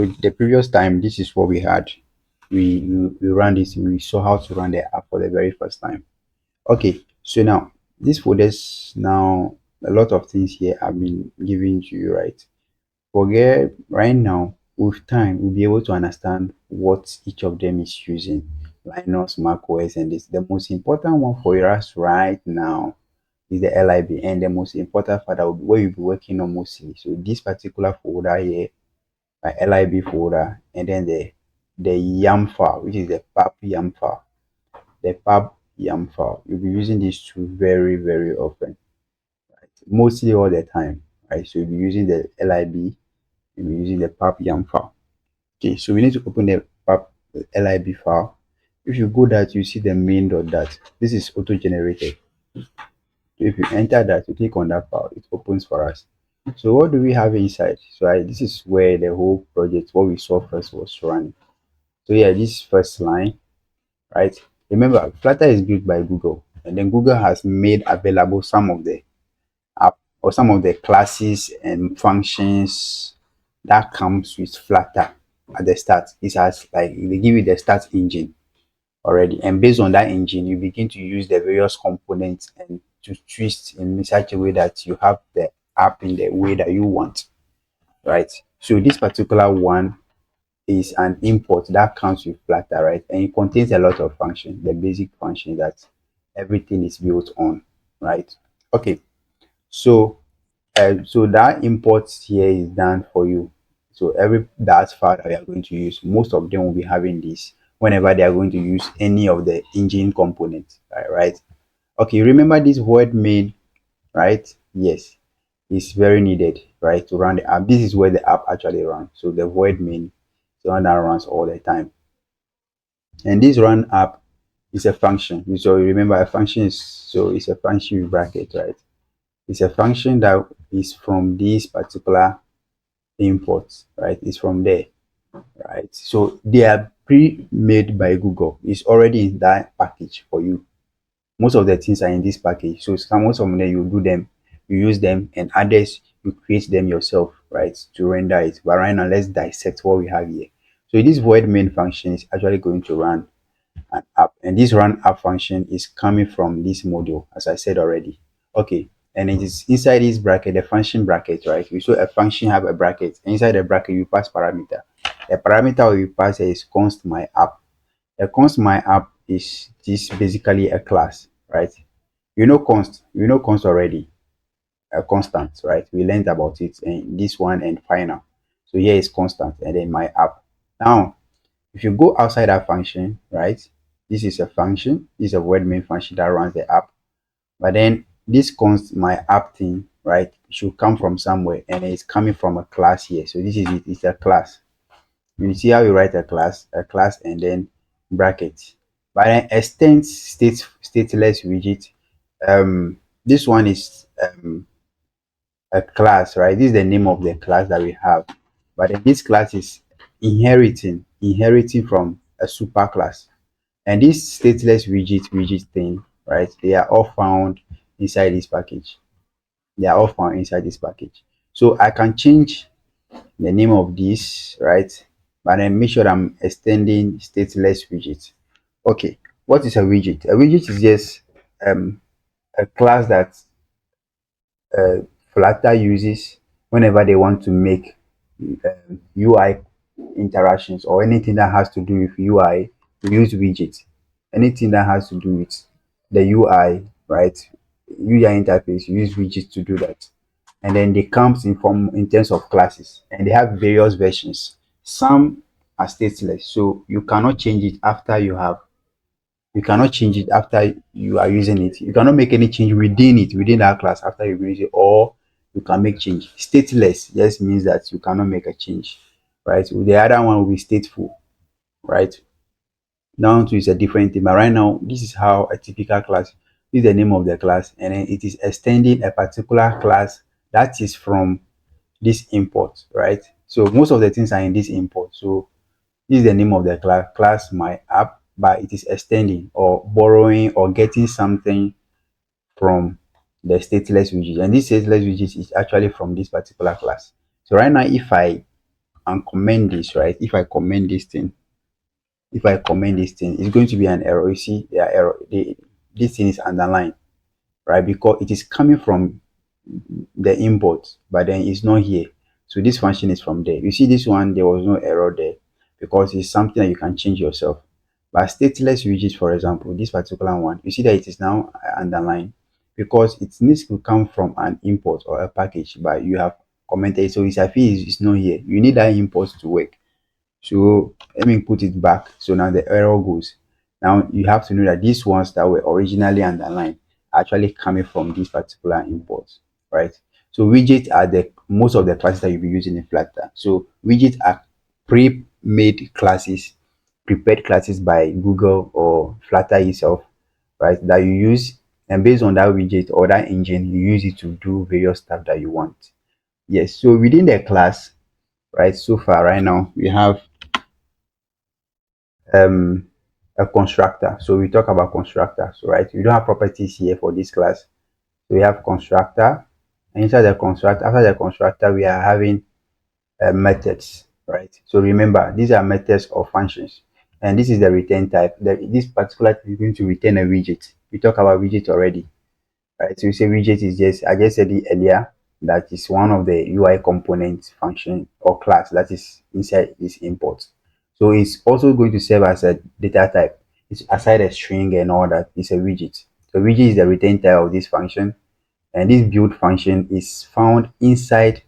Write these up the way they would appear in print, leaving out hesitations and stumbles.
The previous time, this is what we had. We ran this. We saw how to run the app for the very first time. Okay, so now this folders now a lot of things here have been given to you, right? Forget right now. With time, we'll be able to understand what each of them is using. Linux, macOS, and this. The most important one for us right now is the lib, and the most important for that will be what you'll be working on mostly. So this particular folder here, my lib folder, and then the yam file, which is the pub yam file. The pub yam file. You'll be using these two very, very often, right? Mostly all the time, right? So you'll be using the lib, you'll be using the pub yam file. Okay, so we need to open the pub lib file. If you go that, you see the main dot that. This is auto generated. So if you enter that, you click on that file, it opens for us. So what do we have inside? So this is where the whole project, what we saw first, was running. So yeah, this first line, right? Remember, Flutter is built by Google, and then Google has made available some of the app or some of the classes and functions that comes with Flutter at the start. This has like they give you the start engine already, and based on that engine, you begin to use the various components and to twist in such a way that you have the app in the way that you want, right? So this particular one is an import that comes with Flutter, right? And it contains a lot of functions, the basic function that everything is built on, right? Okay, so so that import here is done for you. So every that file that we are going to use, most of them will be having this whenever they are going to use any of the engine components, right? Okay, remember this void main, right? Yes, it's very needed, right, to run the app. This is where the app actually runs. So the void main is the one that runs all the time. And this run app is a function. So remember a function is it's a function with bracket, right? It's a function that is from this particular import, right? It's from there, right? So they are pre-made by Google. It's already in that package for you. Most of the things are in this package. So most of them you do them, you use them, and others you create them yourself, right? To render it. But right now, let's dissect what we have here. So this void main function is actually going to run an app, and this run app function is coming from this module, as I said already. Okay, and it is inside this bracket, the function bracket, right? We saw a function have a bracket. Inside the bracket, you pass parameter. The parameter we pass here is const my app. A const my app is this basically a class, right? You know const already, a constant, right? We learned about it in this one and final. So here is constant, and then my app. Now if you go outside that function, right, this is a function, this is a word main function that runs the app. But then this const my app thing, right, should come from somewhere, and it's coming from a class here. So this is it, it's a class. You see how you write a class, and then bracket. But then extend stateless widget. This one is a class, right? This is the name of the class that we have. But then this class is inheriting from a super class. And this stateless widget thing, right? They are all found inside this package. They are all found inside this package. So I can change the name of this, right? But then make sure I'm extending stateless widget. Okay, what is a widget? A widget is just a class that Flutter uses whenever they want to make UI interactions or anything that has to do with UI. We use widgets. Anything that has to do with the UI, right? UI interface, you use widgets to do that. And then they comes in form in terms of classes, and they have various versions. Some are stateless, so you cannot change it after you cannot change it after you are using it. You cannot make any change within it, within that class after you use it, or you can make change. Stateless just means that you cannot make a change, right? The other one will be stateful, right? Down to is a different thing. But right now, this is how a typical class, this is the name of the class, and then it is extending a particular class that is from this import, right? So most of the things are in this import. So this is the name of the class my app, but it is extending or borrowing or getting something from the stateless widget. And this stateless widget is actually from this particular class. So right now, if I and comment this, right? If I comment this thing, if I comment this thing, it's going to be an error. You see, the error. This thing is underlined, right? Because it is coming from the import, but then it's not here. So this function is from there. You see this one, there was no error there because it's something that you can change yourself. But stateless widget, for example, this particular one, you see that it is now underlined because it needs to come from an import or a package, but you have commented. So it's a fee is not here. You need that import to work. So let me put it back. So now the error goes. Now you have to know that these ones that were originally underlined are actually coming from this particular import, right? So widgets are the most of the classes that you'll be using in Flutter. So widgets are pre-made classes, prepared classes by Google or Flutter itself, right? That you use, and based on that widget or that engine, you use it to do various stuff that you want. Yes. So within the class, right? So far, right now, we have um a constructor. So we talk about constructors, right? We don't have properties here for this class. So we have constructor, and inside the constructor, after the constructor, we are having methods, right? So remember, these are methods or functions, and this is the return type. This particular thing is going to return a widget. We talk about widget already, right? So you say widget is just, I just said it earlier, that is one of the UI component function or class that is inside this import. So it's also going to serve as a data type. It's aside a string and all that. It's a widget. So widget is the return type of this function, and this build function is found inside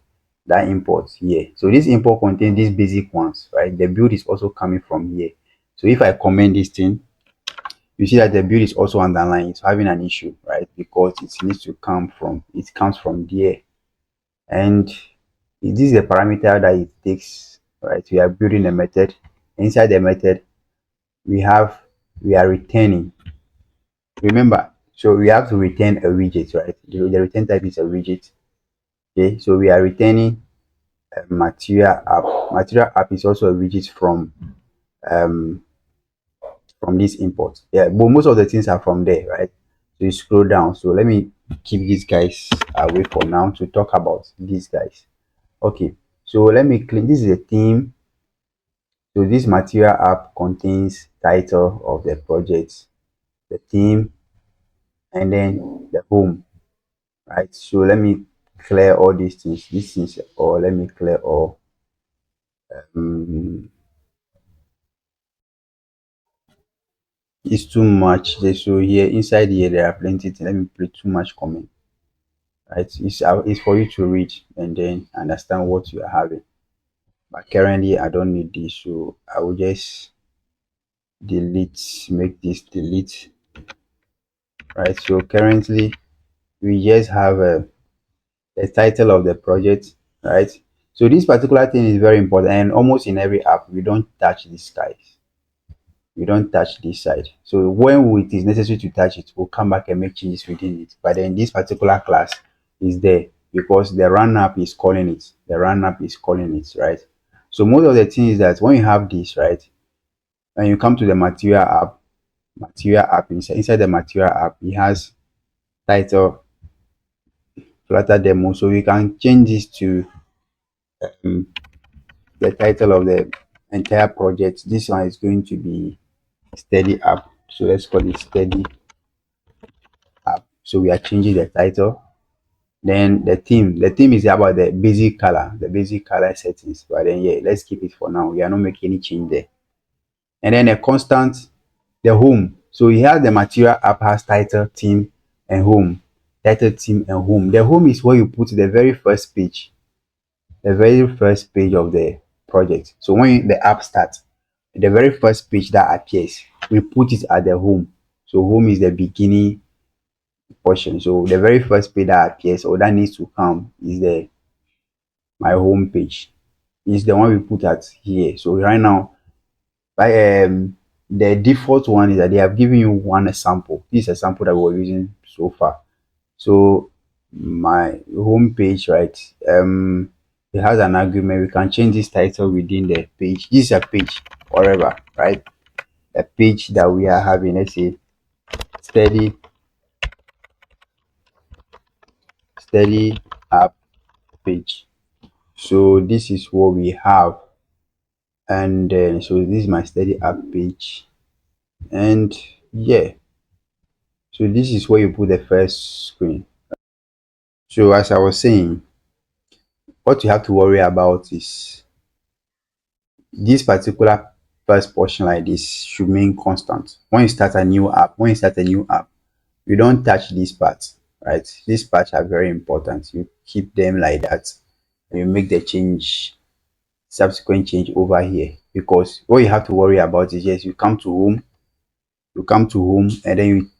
that import here. So this import contains these basic ones, right? The build is also coming from here. So if I comment this thing, you see that the build is also underlined. It's having an issue, right? Because it needs to come from, it comes from there. And this is the parameter that it takes, right? We are building a method. Inside the method, we have, we are returning. Remember, so we have to return a widget, right? The return type is a widget. Okay, so we are returning a material app. Material app is also a widget um from this import. Yeah, but most of the things are from there, right? So you scroll down. So let me keep these guys away for now to talk about these guys. Okay, so let me clean. This is a theme. So this material app contains title of the project, the theme, and then the home, right? So let me clear all these things. These things, or let me clear all. Um, it's too much. So here inside here there are plenty. Let me put too much comment. Right? It's for you to read and then understand what you are having. But currently, I don't need this, so I will just delete, make this delete. Right? So currently, we just have the title of the project, right? So this particular thing is very important, and almost in every app, we don't touch these guys. We don't touch this side. So when it is necessary to touch it, we'll come back and make changes within it. But then this particular class is there because the run app is calling it. The run app is calling it, right? So most of the thing is that when you have this, right, when you come to the material app inside the material app, it has title, Flutter demo. So we can change this to um, the title of the entire project. This one is going to be steady app. So let's call it steady app. So we are changing the title. Then the theme is about the basic color settings. But then yeah, let's keep it for now. We are not making any change there. And then a constant, the home. So we have the material app has title, theme, and home. Title, theme, and home. The home is where you put the very first page, the very first page of the project. So when the app starts, the very first page that appears, we put it at the home. So home is the beginning portion. So the very first page that appears or that needs to come is the my home page. Is the one we put at here. So right now, by the default one is that they have given you one sample. This is a sample that we're using so far. So my home page, right? It has an argument. We can change this title within the page. This is a page, whatever, right? A page that we are having. Let's say steady steady app page. So this is what we have. And then so this is my steady app page. And yeah, so this is where you put the first screen. So as I was saying, what you have to worry about is this particular first portion like this should remain constant. When you start a new app, you don't touch these parts, right? These parts are very important. You keep them like that and you make the change, subsequent change over here. Because what you have to worry about is, yes, you come to home and then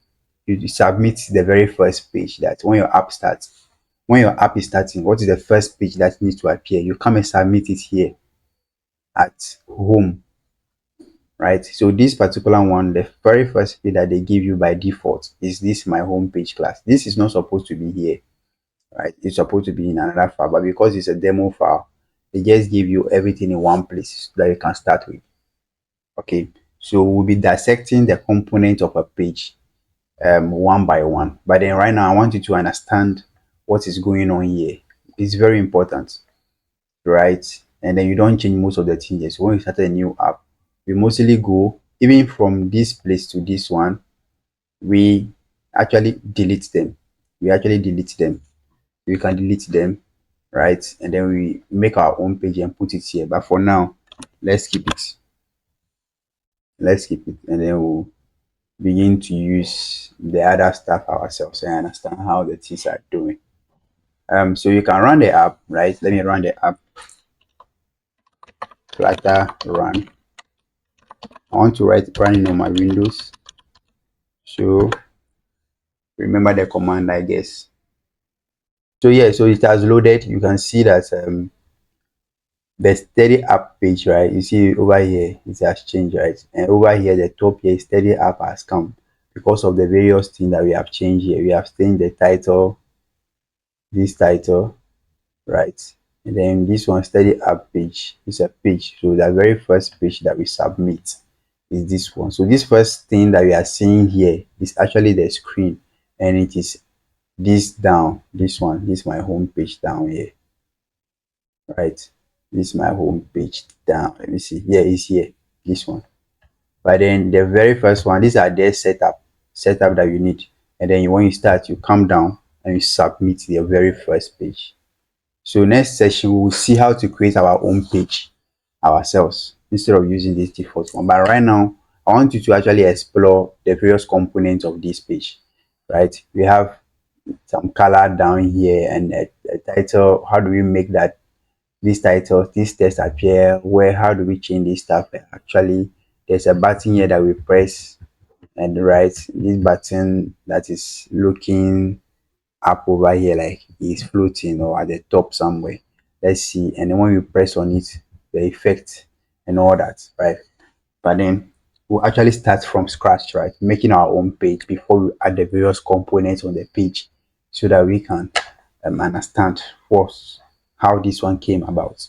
you submit the very first page. That when your app starts, when your app is starting, what is the first page that needs to appear? You come and submit it here at home, right? So this particular one, the very first page that they give you by default is this my home page class. This is not supposed to be here, right? It's supposed to be in another file, but because it's a demo file, they just give you everything in one place that you can start with. Okay, so we'll be dissecting the component of a page one by one. But then right now, I want you to understand what is going on here. It's very important, right? And then you don't change most of the changes. When you start a new app, we mostly go even from this place to this one. We actually delete them. We actually delete them. We can delete them, right? And then we make our own page and put it here. But for now, let's keep it. Let's keep it, and then we'll begin to use the other stuff ourselves and understand how the things are doing. So you can run the app, right? Let me run the app. Flutter run. I want to write running on my Windows. So remember the command, I guess. So yeah, so it has loaded. You can see that the steady app page, right? You see over here, it has changed, right? And over here, the top here, steady app has come because of the various things that we have changed here. We have changed the title, this title, right? And then this one, steady app page, is a page. So the very first page that we submit is this one. So this first thing that we are seeing here is actually the screen, and it is this down, this one, this is my home page down here, right? This is my home page down. Let me see. Here is here, this one. But then the very first one, these are their setup that you need. And then when you start, you come down and you submit the very first page. So next session, we will see how to create our own page ourselves instead of using this default one. But right now, I want you to actually explore the various components of this page, right? We have some color down here and a title. How do we make that this title, this text appear? Where, how do we change this stuff? Actually, there's a button here that we press, and right, this button that is looking up over here like it's floating or at the top somewhere. Let's see. And then when you press on it, the effect and all that, right? But then we'll actually start from scratch, right? Making our own page before we add the various components on the page so that we can understand first how this one came about.